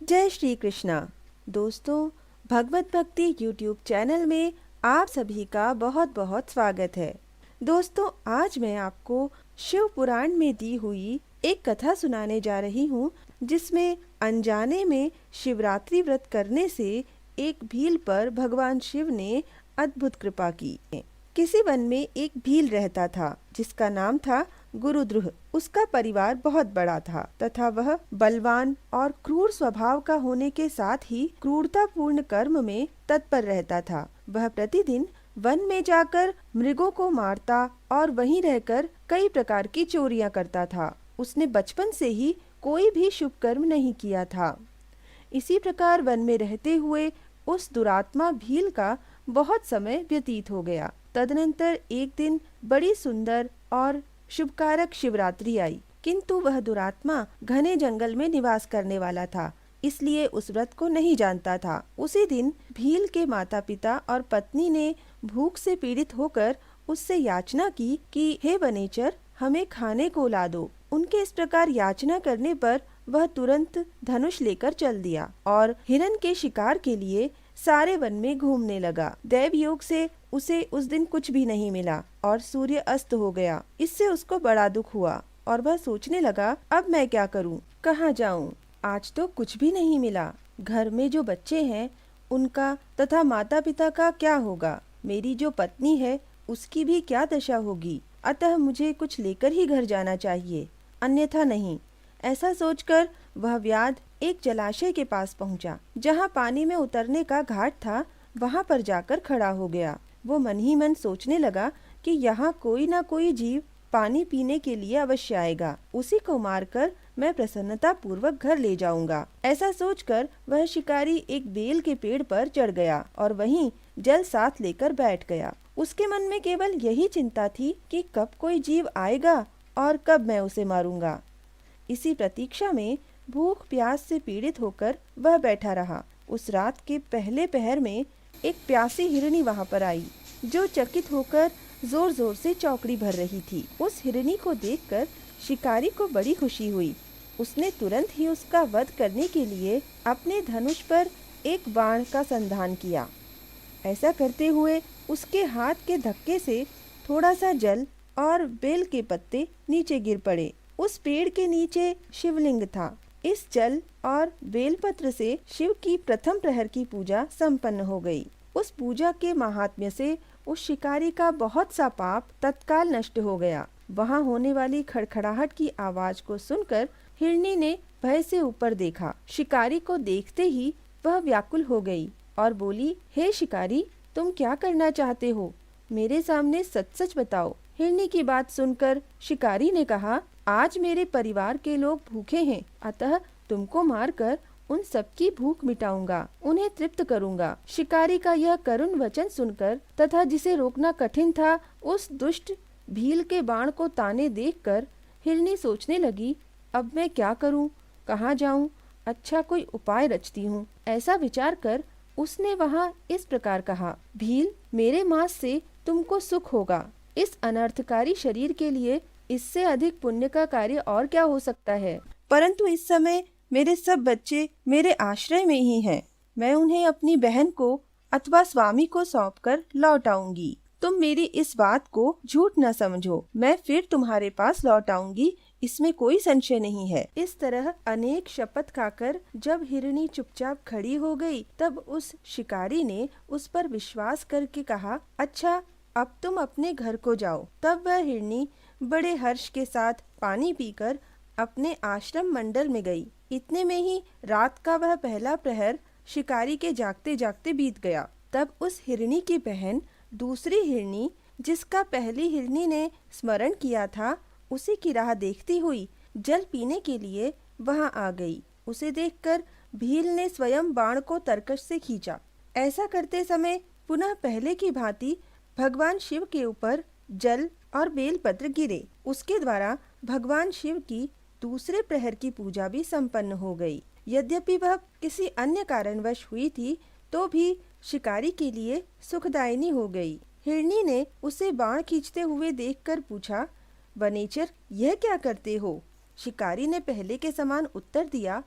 जय श्री कृष्णा। दोस्तों, भगवत भक्ति यूट्यूब चैनल में आप सभी का बहुत बहुत स्वागत है। दोस्तों, आज मैं आपको शिव पुराण में दी हुई एक कथा सुनाने जा रही हूँ, जिसमें अनजाने में शिवरात्रि व्रत करने से एक भील पर भगवान शिव ने अद्भुत कृपा की। किसी वन में एक भील रहता था जिसका नाम था गुरुद्रुह। उसका परिवार बहुत बड़ा था तथा वह बलवान और क्रूर स्वभाव का होने के साथ ही क्रूरतापूर्ण कर्म में तत्पर रहता था। वह प्रतिदिन वन में जाकर मृगों को मारता और वहीं रहकर कई प्रकार की चोरियां करता था। उसने बचपन से ही कोई भी शुभ कर्म नहीं किया था। इसी प्रकार वन में रहते हुए उस दुरात्मा भील का बहुत समय व्यतीत हो गया। तदनंतर एक दिन बड़ी सुंदर और शुभकारक शिवरात्रि आई, किंतु वह दुरात्मा घने जंगल में निवास करने वाला था, इसलिए उस व्रत को नहीं जानता था। उसी दिन भील के माता पिता और पत्नी ने भूख से पीड़ित होकर उससे याचना की कि हे वनेचर, हमें खाने को ला दो। उनके इस प्रकार याचना करने पर वह तुरंत धनुष लेकर चल दिया और हिरण के शिकार के लिए सारे वन में घूमने लगा। दैव योग से उसे उस दिन कुछ भी नहीं मिला और सूर्य अस्त हो गया। इससे उसको बड़ा दुख हुआ और वह सोचने लगा, अब मैं क्या करूं, कहाँ जाऊं? आज तो कुछ भी नहीं मिला। घर में जो बच्चे हैं उनका तथा माता पिता का क्या होगा? मेरी जो पत्नी है उसकी भी क्या दशा होगी? अतः मुझे कुछ लेकर ही घर जाना चाहिए, अन्यथा नहीं। ऐसा सोचकर वह व्याध एक जलाशय के पास पहुंचा, जहां पानी में उतरने का घाट था। वहां पर जाकर खड़ा हो गया। वो मन ही मन सोचने लगा कि यहाँ कोई ना कोई जीव पानी पीने के लिए अवश्य आएगा। उसी को मारकर मैं प्रसन्नता पूर्वक घर ले जाऊंगा। ऐसा सोचकर वह शिकारी एक बेल के पेड़ पर चढ़ गया और वहीं जल साथ लेकर बैठ गया। उसके मन में केवल यही चिंता थी कि कब कोई जीव आएगा और कब मैं उसे मारूंगा। इसी प्रतीक्षा में भूख प्यास से पीड़ित होकर वह बैठा रहा। उस रात के पहले पहर में एक प्यासी हिरनी वहां पर आई, जो चकित होकर जोर जोर से चौकड़ी भर रही थी। उस हिरनी को देखकर शिकारी को बड़ी खुशी हुई। उसने तुरंत ही उसका वध करने के लिए अपने धनुष पर एक बाण का संधान किया। ऐसा करते हुए उसके हाथ के धक्के से थोड़ा सा जल और बेल के पत्ते नीचे गिर पड़े। उस पेड़ के नीचे शिवलिंग था। इस जल और बेलपत्र से शिव की प्रथम प्रहर की पूजा संपन्न हो गई। उस पूजा के महात्म्य से उस शिकारी का बहुत सा पाप तत्काल नष्ट हो गया। वहां होने वाली खड़खड़ाहट की आवाज को सुनकर हिरनी ने भय से ऊपर देखा। शिकारी को देखते ही वह व्याकुल हो गई और बोली, हे शिकारी, तुम क्या करना चाहते हो? मेरे सामने सच सच बताओ। हिरनी की बात सुनकर शिकारी ने कहा, आज मेरे परिवार के लोग भूखे हैं, अतः तुमको मारकर उन सबकी भूख मिटाऊंगा, उन्हें तृप्त करूंगा। शिकारी का यह करुण वचन सुनकर तथा जिसे रोकना कठिन था, उस दुष्ट भील के बाण को ताने देखकर हिरनी सोचने लगी, अब मैं क्या करूं, कहाँ जाऊं? अच्छा, कोई उपाय रचती हूँ। ऐसा विचार कर उसने वहाँ इस प्रकार कहा, भील, मेरे मांस से तुमको सुख होगा। इस अनर्थकारी शरीर के लिए इससे अधिक पुण्य का कार्य और क्या हो सकता है? परंतु इस समय मेरे सब बच्चे मेरे आश्रय में ही हैं। मैं उन्हें अपनी बहन को अथवा स्वामी को सौंपकर लौट आऊंगी। तुम मेरी इस बात को झूठ न समझो। मैं फिर तुम्हारे पास लौट आऊंगी, इसमें कोई संशय नहीं है। इस तरह अनेक शपथ खाकर जब हिरनी चुपचाप खड़ी हो गई, तब उस शिकारी ने उस पर विश्वास करके कहा, अच्छा, अब तुम अपने घर को जाओ। तब वह हिरनी बड़े हर्ष के साथ पानी पीकर अपने आश्रम मंडल में गई। इतने में ही रात का वह पहला प्रहर शिकारी के जागते जागते बीत गया। तब उस हिरनी की बहन दूसरी हिरनी, जिसका पहली हिरनी ने स्मरण किया था, उसी की राह देखती हुई जल पीने के लिए वहां आ गई। उसे देखकर भील ने स्वयं बाण को तरकश से खींचा। ऐसा करते समय पुनः पहले की भांति भगवान शिव के ऊपर जल और बेलपत्र गिरे। उसके द्वारा भगवान शिव की दूसरे प्रहर की पूजा भी संपन्न हो गई। यद्यपि वह किसी अन्य कारणवश हुई थी, तो भी शिकारी के लिए सुखदायिनी हो गई। हिरनी ने उसे बाण खींचते हुए देखकर पूछा, वनेचर, यह क्या करते हो? शिकारी ने पहले के समान उत्तर दिया,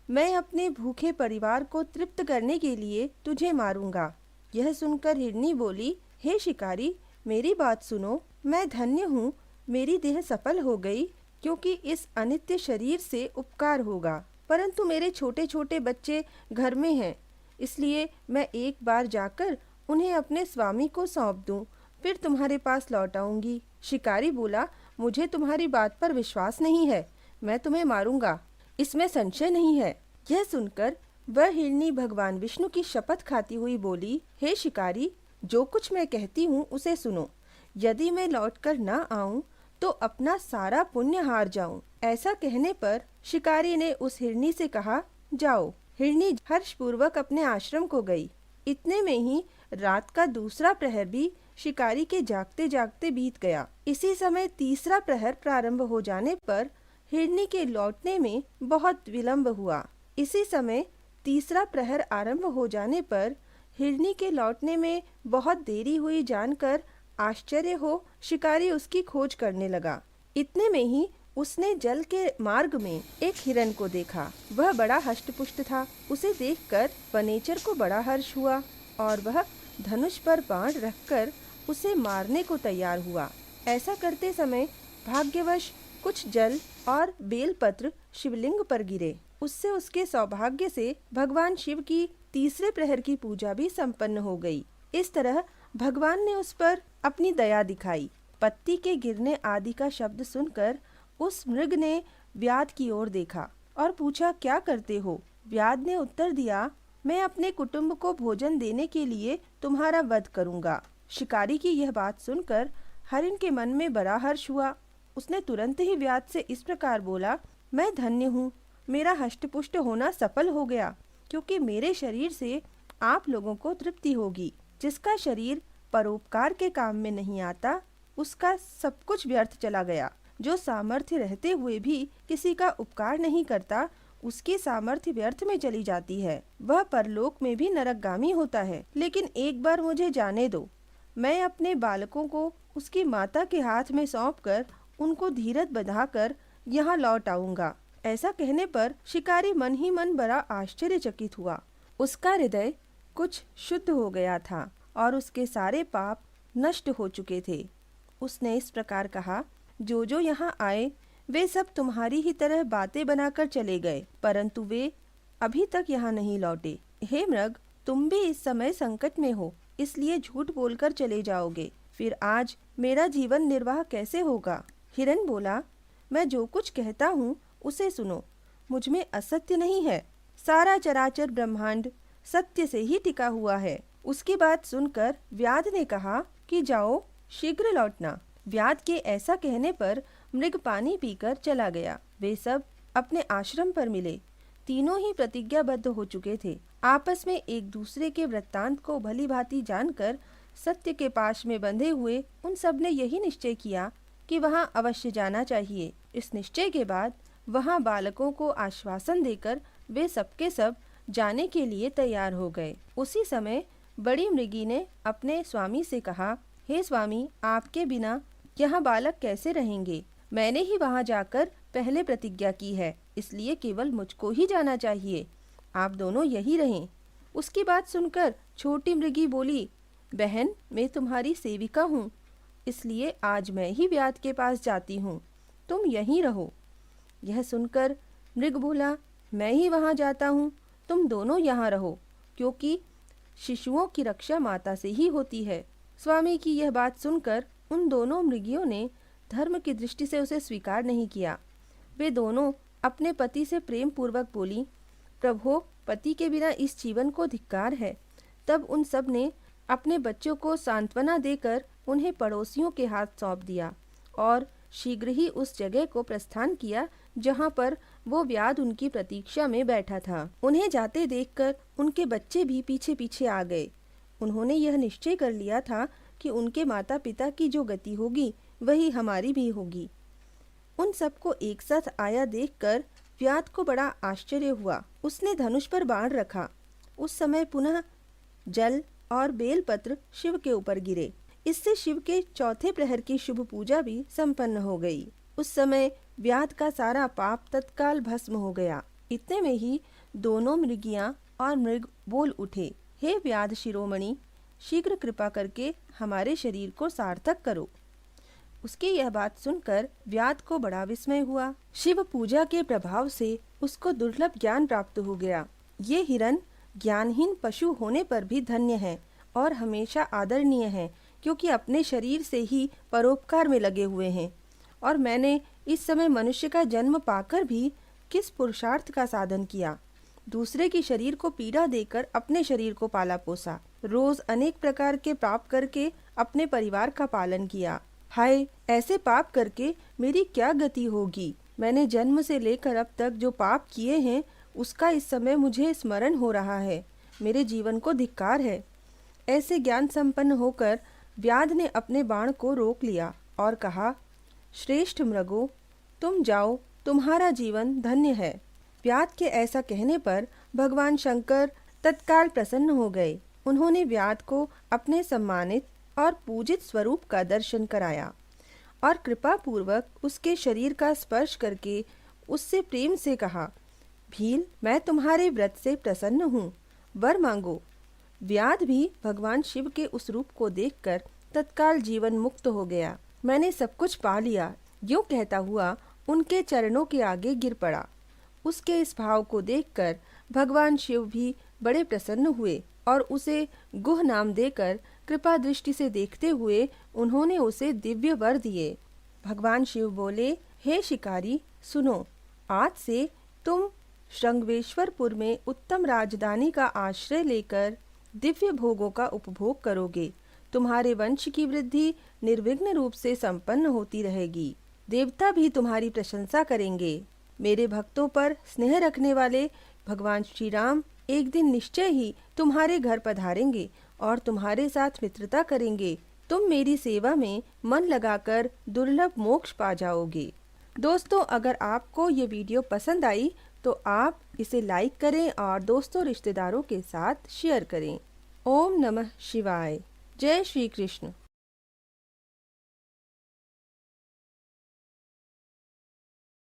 मैं अपने भूखे परिवार को तृप्त करने के लिए तुझे मारूंगा। यह सुनकर हिरनी बोली, हे शिकारी, मेरी बात सुनो। मैं धन्य हूँ, मेरी देह सफल हो गई, क्योंकि इस अनित्य शरीर से उपकार होगा। परंतु मेरे छोटे छोटे बच्चे घर में हैं, इसलिए मैं एक बार जाकर उन्हें अपने स्वामी को सौंप दूं, फिर तुम्हारे पास लौट आऊंगी। शिकारी बोला, मुझे तुम्हारी बात पर विश्वास नहीं है, मैं तुम्हें मारूंगा, इसमें संशय नहीं है। यह सुनकर वह हिरनी भगवान विष्णु की शपथ खाती हुई बोली, हे शिकारी, जो कुछ मैं कहती हूँ उसे सुनो। यदि मैं लौटकर न आऊं तो अपना सारा पुण्य हार जाऊं। ऐसा कहने पर शिकारी ने उस हिरनी से कहा, जाओ। हिरनी हर्षपूर्वक अपने आश्रम को गई। इतने में ही रात का दूसरा प्रहर भी शिकारी के जागते जागते बीत गया। इसी समय तीसरा प्रहर प्रारंभ हो जाने पर हिरनी के लौटने में बहुत विलंब हुआ। इसी समय तीसरा प्रहर आरंभ हो जाने पर हिरनी के लौटने में बहुत देरी हुई जानकर आश्चर्य हो शिकारी उसकी खोज करने लगा। इतने में ही उसने जल के मार्ग में एक हिरन को देखा। वह बड़ा हष्टपुष्ट था। उसे देखकर वनेचर को बड़ा हर्ष हुआ और वह धनुष पर बाण रखकर उसे मारने को तैयार हुआ। ऐसा करते समय भाग्यवश कुछ जल और बेलपत्र शिवलिंग पर गिरे। उससे उसके सौभाग्य से भगवान शिव की तीसरे प्रहर की पूजा भी संपन्न हो गई। इस तरह भगवान ने उस पर अपनी दया दिखाई। पत्ती के गिरने आदि का शब्द सुनकर उस मृग ने व्याध की ओर देखा और पूछा, क्या करते हो? व्याध ने उत्तर दिया, मैं अपने कुटुंब को भोजन देने के लिए तुम्हारा वध करूंगा। शिकारी की यह बात सुनकर हरिण के मन में बड़ा हर्ष हुआ। उसने तुरंत ही व्याध से इस प्रकार बोला, मैं धन्य हूँ, मेरा हष्टपुष्ट होना सफल हो गया, क्योंकि मेरे शरीर से आप लोगों को तृप्ति होगी। जिसका शरीर परोपकार के काम में नहीं आता, उसका सब कुछ व्यर्थ चला गया। जो सामर्थ्य रहते हुए भी किसी का उपकार नहीं करता, उसकी सामर्थ्य व्यर्थ में चली जाती है। वह परलोक में भी नरकगामी होता है। लेकिन एक बार मुझे जाने दो, मैं अपने बालकों को उसकी माता के हाथ में सौंपकर उनको धीरज बंधाकर यहाँ लौट आऊंगा। ऐसा कहने पर शिकारी मन ही मन बड़ा आश्चर्यचकित हुआ। उसका हृदय कुछ शुद्ध हो गया था और उसके सारे पाप नष्ट हो चुके थे। उसने इस प्रकार कहा, जो जो यहाँ आए वे सब तुम्हारी ही तरह बातें बनाकर चले गए, परंतु वे अभी तक यहाँ नहीं लौटे। हे मृग, तुम भी इस समय संकट में हो, इसलिए झूठ बोलकर चले जाओगे। फिर आज मेरा जीवन निर्वाह कैसे होगा? हिरन बोला, मैं जो कुछ कहता हूँ उसे सुनो, मुझ में असत्य नहीं है। सारा चराचर ब्रह्मांड सत्य से ही टिका हुआ है। उसकी बात सुनकर व्याध ने कहा कि जाओ, शीघ्र लौटना। व्याध के ऐसा कहने पर मृग पानी पीकर चला गया। वे सब अपने आश्रम पर मिले। तीनों ही प्रतिज्ञाबद्ध हो चुके थे। आपस में एक दूसरे के वृत्तांत को भली भांति जानकर सत्य के पाश में बंधे हुए उन सब ने यही निश्चय किया कि वहां अवश्य जाना चाहिए। इस निश्चय के बाद वहां बालकों को आश्वासन देकर वे सबके सब जाने के लिए तैयार हो गए। उसी समय बड़ी मृगी ने अपने स्वामी से कहा, हे स्वामी, आपके बिना यहाँ बालक कैसे रहेंगे? मैंने ही वहाँ जाकर पहले प्रतिज्ञा की है, इसलिए केवल मुझको ही जाना चाहिए। आप दोनों यही रहें। उसकी बात सुनकर छोटी मृगी बोली, बहन, मैं तुम्हारी सेविका हूँ, इसलिए आज मैं ही व्याध के पास जाती हूँ, तुम यहीं रहो। यह सुनकर मृग बोला, मैं ही वहाँ जाता हूँ, तुम दोनों यहाँ रहो, क्योंकि शिशुओं की रक्षा माता से ही होती है। स्वामी की यह बात सुनकर उन दोनों मृगियों ने धर्म की दृष्टि से उसे स्वीकार नहीं किया। वे दोनों अपने पति से प्रेम पूर्वक बोली, प्रभो, पति के बिना इस जीवन को धिक्कार है। तब उन सब ने अपने बच्चों को सांत्वना देकर उन्हें पड़ोसियों के हाथ सौंप दिया और शीघ्र ही उस जगह को प्रस्थान किया जहाँ पर वो व्याध उनकी प्रतीक्षा में बैठा था। उन्हें जाते देखकर उनके बच्चे भी पीछे पीछे आ गए। उन्होंने यह निश्चय कर लिया था कि उनके माता पिता की जो गति होगी वही हमारी भी होगी। उन सबको एक साथ आया देखकर व्याध को बड़ा आश्चर्य हुआ। उसने धनुष पर बाण रखा। उस समय पुनः जल और बेलपत्र शिव के ऊपर गिरे। इससे शिव के चौथे प्रहर की शुभ पूजा भी संपन्न हो गई। उस समय व्याध का सारा पाप तत्काल भस्म हो गया। इतने में ही दोनों मृगियाँ और मृग बोल उठे, हे व्याध शिरोमणि, शीघ्र कृपा करके हमारे शरीर को सार्थक करो। उसकी यह बात सुनकर व्याध को बड़ा विस्मय हुआ। शिव पूजा के प्रभाव से उसको दुर्लभ ज्ञान प्राप्त हो गया। ये हिरण ज्ञानहीन पशु होने पर भी धन्य है और हमेशा आदरणीय है, क्योंकि अपने शरीर से ही परोपकार में लगे हुए हैं। और मैंने इस समय मनुष्य का जन्म पाकर भी किस पुरुषार्थ का साधन किया। दूसरे की शरीर को पीड़ा देकर अपने शरीर को पाला पोसा, रोज अनेक प्रकार के पाप करके अपने परिवार का पालन किया। हाय, ऐसे पाप करके मेरी क्या गति होगी। मैंने जन्म से लेकर अब तक जो पाप किए हैं उसका इस समय मुझे स्मरण हो रहा है। मेरे जीवन को धिक्कार है। ऐसे ज्ञान संपन्न होकर व्याध ने अपने बाण को रोक लिया और कहा, श्रेष्ठ मृगो, तुम जाओ, तुम्हारा जीवन धन्य है। व्याध के ऐसा कहने पर भगवान शंकर तत्काल प्रसन्न हो गए। उन्होंने व्याध को अपने सम्मानित और पूजित स्वरूप का दर्शन कराया और कृपा पूर्वक उसके शरीर का स्पर्श करके उससे प्रेम से कहा, भील, मैं तुम्हारे व्रत से प्रसन्न हूँ, वर मांगो। व्याध भी भगवान शिव के उस रूप को देखकर तत्काल जीवन मुक्त हो गया। मैंने सब कुछ पा लिया, यूं कहता हुआ उनके चरणों के आगे गिर पड़ा। उसके इस भाव को देखकर भगवान शिव भी बड़े प्रसन्न हुए और उसे गुह नाम देकर कृपा दृष्टि से देखते हुए उन्होंने उसे दिव्य वर दिए। भगवान शिव बोले, हे शिकारी, सुनो, आज से तुम श्रृंगवेश्वरपुर में उत्तम राजधानी का आश्रय लेकर दिव्य भोगों का उपभोग करोगे। तुम्हारे वंश की वृद्धि निर्विघ्न रूप से संपन्न होती रहेगी। देवता भी तुम्हारी प्रशंसा करेंगे। मेरे भक्तों पर स्नेह रखने वाले भगवान श्री राम एक दिन निश्चय ही तुम्हारे घर पधारेंगे और तुम्हारे साथ मित्रता करेंगे। तुम मेरी सेवा में मन लगाकर दुर्लभ मोक्ष पा जाओगे। दोस्तों, अगर आपको ये वीडियो पसंद आई तो आप इसे लाइक करें और दोस्तों रिश्तेदारों के साथ शेयर करें। ओम नमः शिवाय। जय श्री कृष्ण।